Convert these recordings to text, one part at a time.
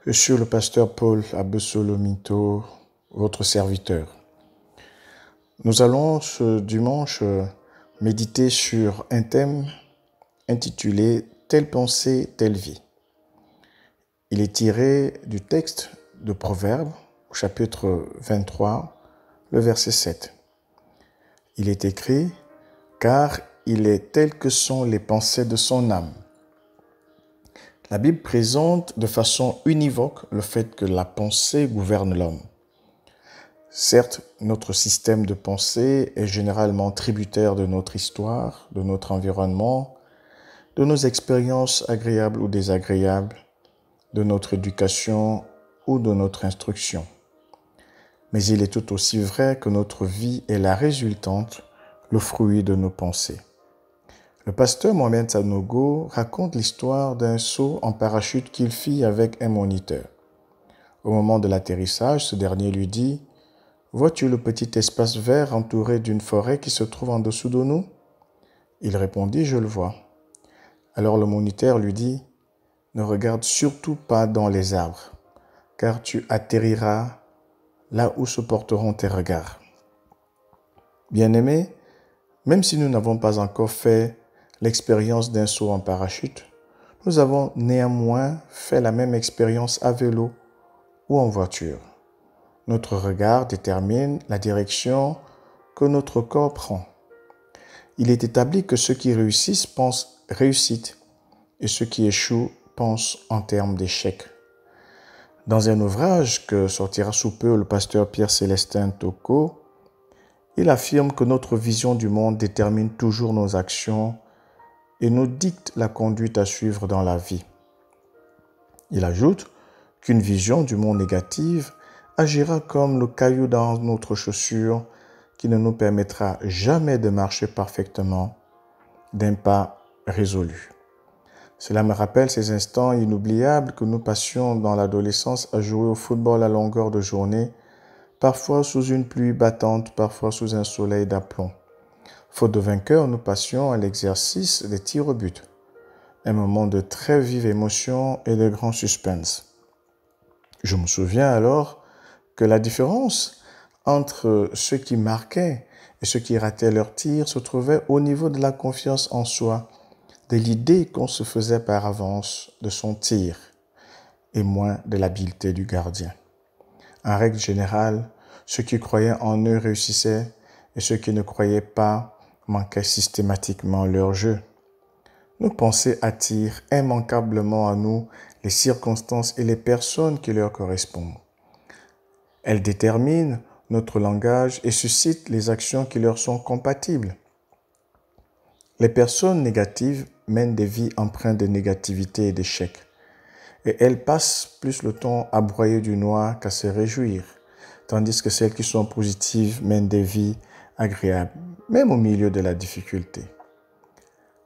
Je suis le pasteur Paul Abessolomito, votre serviteur. Nous allons ce dimanche méditer sur un thème intitulé « Telle pensée, telle vie ». Il est tiré du texte de Proverbes, au chapitre 23, le verset 7. Il est écrit « Car il est tel que sont les pensées de son âme ». La Bible présente de façon univoque le fait que la pensée gouverne l'homme. Certes, notre système de pensée est généralement tributaire de notre histoire, de notre environnement, de nos expériences agréables ou désagréables, de notre éducation ou de notre instruction. Mais il est tout aussi vrai que notre vie est la résultante, le fruit de nos pensées. Le pasteur Mohamed Sanogo raconte l'histoire d'un saut en parachute qu'il fit avec un moniteur. Au moment de l'atterrissage, ce dernier lui dit « Vois-tu le petit espace vert entouré d'une forêt qui se trouve en dessous de nous ?» Il répondit « Je le vois ». Alors le moniteur lui dit « Ne regarde surtout pas dans les arbres, car tu atterriras là où se porteront tes regards. » Bien-aimés, même si nous n'avons pas encore fait l'expérience d'un saut en parachute, nous avons néanmoins fait la même expérience à vélo ou en voiture. Notre regard détermine la direction que notre corps prend. Il est établi que ceux qui réussissent pensent réussite et ceux qui échouent pensent en termes d'échec. Dans un ouvrage que sortira sous peu le pasteur Pierre-Célestin Toko, il affirme que notre vision du monde détermine toujours nos actions et nous dicte la conduite à suivre dans la vie. Il ajoute qu'une vision du monde négative agira comme le caillou dans notre chaussure qui ne nous permettra jamais de marcher parfaitement d'un pas résolu. Cela me rappelle ces instants inoubliables que nous passions dans l'adolescence à jouer au football à longueur de journée, parfois sous une pluie battante, parfois sous un soleil d'aplomb. Faute de vainqueur, nous passions à l'exercice des tirs au but. Un moment de très vive émotion et de grand suspense. Je me souviens alors que la différence entre ceux qui marquaient et ceux qui rataient leurs tirs se trouvait au niveau de la confiance en soi, de l'idée qu'on se faisait par avance de son tir et moins de l'habileté du gardien. En règle générale, ceux qui croyaient en eux réussissaient et ceux qui ne croyaient pas manquaient systématiquement leur jeu. Nos pensées attirent immanquablement à nous les circonstances et les personnes qui leur correspondent. Elles déterminent notre langage et suscitent les actions qui leur sont compatibles. Les personnes négatives mènent des vies empreintes de négativité et d'échec. Et elles passent plus le temps à broyer du noir qu'à se réjouir, tandis que celles qui sont positives mènent des vies agréables, même au milieu de la difficulté.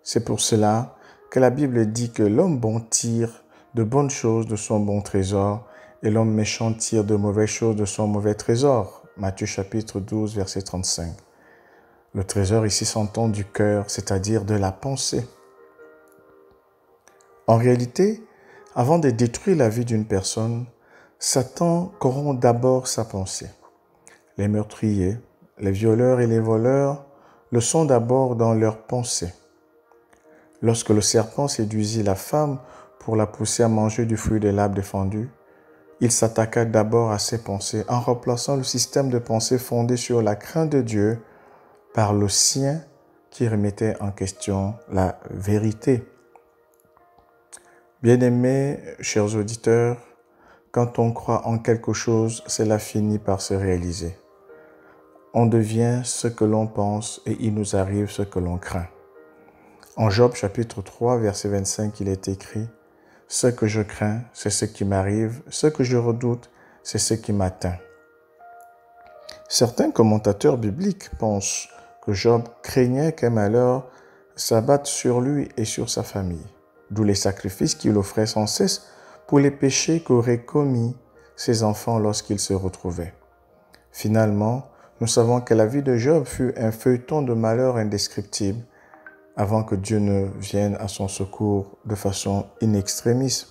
C'est pour cela que la Bible dit que l'homme bon tire de bonnes choses de son bon trésor et l'homme méchant tire de mauvaises choses de son mauvais trésor. Matthieu chapitre 12, verset 35. Le trésor ici s'entend du cœur, c'est-à-dire de la pensée. En réalité, avant de détruire la vie d'une personne, Satan corrompt d'abord sa pensée. Les meurtriers, les violeurs et les voleurs le sont d'abord dans leur pensée. Lorsque le serpent séduisit la femme pour la pousser à manger du fruit de l'arbre défendu, il s'attaqua d'abord à ses pensées en remplaçant le système de pensée fondé sur la crainte de Dieu par le sien qui remettait en question la vérité. Bien-aimés, chers auditeurs, quand on croit en quelque chose, cela finit par se réaliser. On devient ce que l'on pense et il nous arrive ce que l'on craint. En Job chapitre 3, verset 25, il est écrit « Ce que je crains, c'est ce qui m'arrive, ce que je redoute, c'est ce qui m'atteint. » Certains commentateurs bibliques pensent que Job craignait qu'un malheur s'abatte sur lui et sur sa famille, d'où les sacrifices qu'il offrait sans cesse pour les péchés qu'auraient commis ses enfants lorsqu'ils se retrouvaient. Finalement, nous savons que la vie de Job fut un feuilleton de malheur indescriptible avant que Dieu ne vienne à son secours de façon in extremis.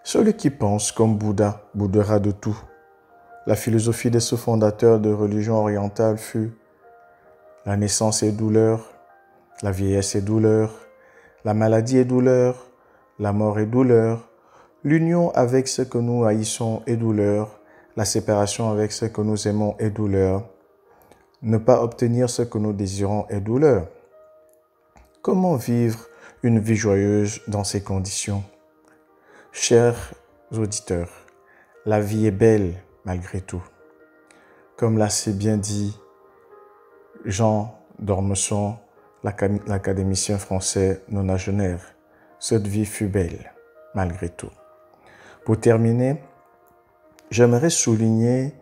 Celui qui pense comme Bouddha boudera de tout. La philosophie de ce fondateur de religion orientale fut: la naissance est douleur, la vieillesse est douleur, la maladie est douleur, la mort est douleur, l'union avec ce que nous haïssons est douleur, la séparation avec ce que nous aimons est douleur, ne pas obtenir ce que nous désirons est douleur. Comment vivre une vie joyeuse dans ces conditions? Chers auditeurs, la vie est belle malgré tout. Comme l'a si bien dit Jean d'Ormesson, l'académicien français nonagénaire, cette vie fut belle malgré tout. Pour terminer, j'aimerais souligner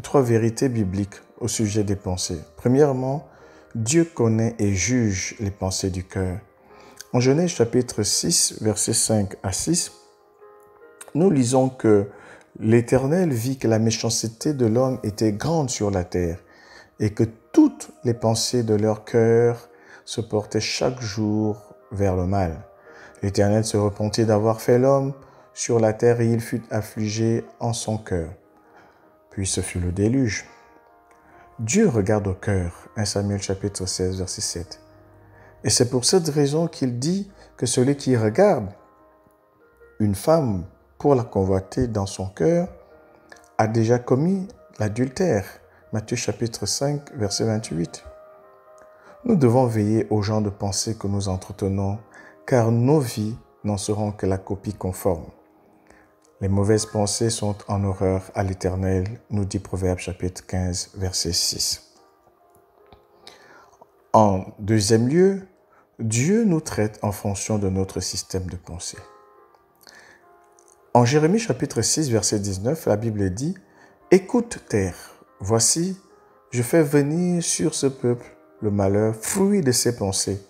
3 vérités bibliques au sujet des pensées. Premièrement, Dieu connaît et juge les pensées du cœur. En Genèse chapitre 6, versets 5 à 6, nous lisons que l'Éternel vit que la méchanceté de l'homme était grande sur la terre et que toutes les pensées de leur cœur se portaient chaque jour vers le mal. L'Éternel se repentit d'avoir fait l'homme sur la terre et il fut affligé en son cœur. Puis ce fut le déluge. Dieu regarde au cœur, 1 Samuel chapitre 16, verset 7. Et c'est pour cette raison qu'il dit que celui qui regarde une femme pour la convoiter dans son cœur a déjà commis l'adultère. Matthieu chapitre 5, verset 28. Nous devons veiller aux gens de pensée que nous entretenons, car nos vies n'en seront que la copie conforme. Les mauvaises pensées sont en horreur à l'Éternel, nous dit Proverbe chapitre 15, verset 6. En deuxième lieu, Dieu nous traite en fonction de notre système de pensée. En Jérémie chapitre 6, verset 19, la Bible dit: « Écoute, terre, voici, je fais venir sur ce peuple le malheur, fruit de ses pensées,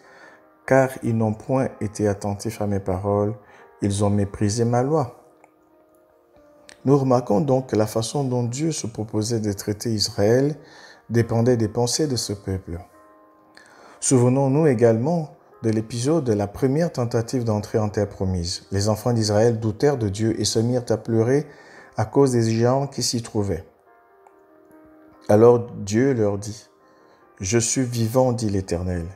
car ils n'ont point été attentifs à mes paroles, ils ont méprisé ma loi. » Nous remarquons donc que la façon dont Dieu se proposait de traiter Israël dépendait des pensées de ce peuple. Souvenons-nous également de l'épisode de la première tentative d'entrer en terre promise. Les enfants d'Israël doutèrent de Dieu et se mirent à pleurer à cause des géants qui s'y trouvaient. Alors Dieu leur dit: « Je suis vivant, dit l'Éternel.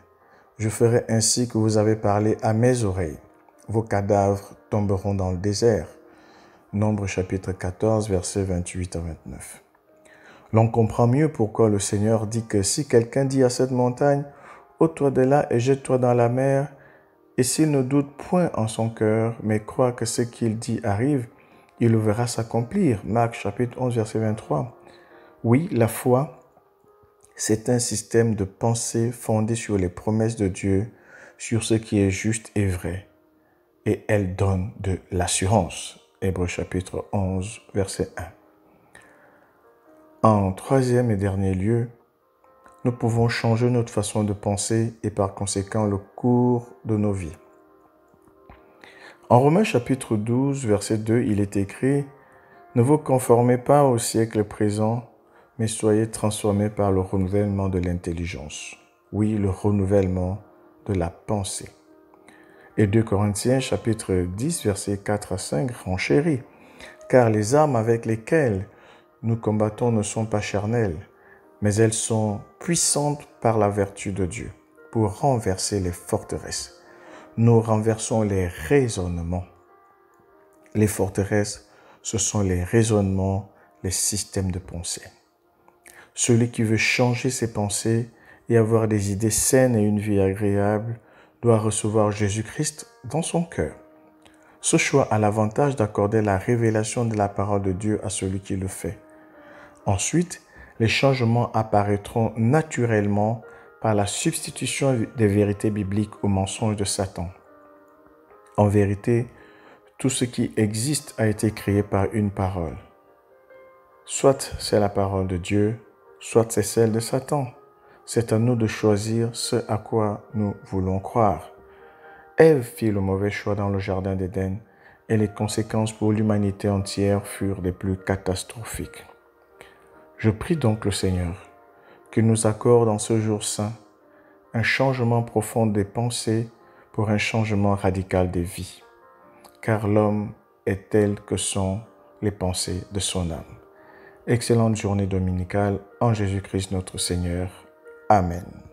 Je ferai ainsi que vous avez parlé à mes oreilles. Vos cadavres tomberont dans le désert. » Nombre chapitre 14, versets 28 à 29. L'on comprend mieux pourquoi le Seigneur dit que si quelqu'un dit à cette montagne: « ôte-toi de là et jette-toi dans la mer », et s'il ne doute point en son cœur, mais croit que ce qu'il dit arrive, il le verra s'accomplir. Marc chapitre 11, verset 23. Oui, la foi, c'est un système de pensée fondé sur les promesses de Dieu, sur ce qui est juste et vrai. Et elle donne de l'assurance. Hébreux chapitre 11, verset 1. En troisième et dernier lieu, nous pouvons changer notre façon de penser et par conséquent le cours de nos vies. En Romains chapitre 12, verset 2, il est écrit: « Ne vous conformez pas au siècle présent, mais soyez transformés par le renouvellement de l'intelligence. » Oui, le renouvellement de la pensée. Et 2 Corinthiens chapitre 10, versets 4 à 5 renchérit: « Car les armes avec lesquelles nous combattons ne sont pas charnelles, mais elles sont puissantes par la vertu de Dieu pour renverser les forteresses. Nous renversons les raisonnements. » Les forteresses, ce sont les raisonnements, les systèmes de pensée. Celui qui veut changer ses pensées et avoir des idées saines et une vie agréable doit recevoir Jésus-Christ dans son cœur. Ce choix a l'avantage d'accorder la révélation de la parole de Dieu à celui qui le fait. Ensuite, les changements apparaîtront naturellement par la substitution des vérités bibliques aux mensonges de Satan. En vérité, tout ce qui existe a été créé par une parole. Soit c'est la parole de Dieu, soit c'est celle de Satan. C'est à nous de choisir ce à quoi nous voulons croire. Ève fit le mauvais choix dans le jardin d'Éden et les conséquences pour l'humanité entière furent les plus catastrophiques. Je prie donc le Seigneur qu'il nous accorde en ce jour saint un changement profond des pensées pour un changement radical des vies. Car l'homme est telle que sont les pensées de son âme. Excellente journée dominicale en Jésus-Christ notre Seigneur. Amen.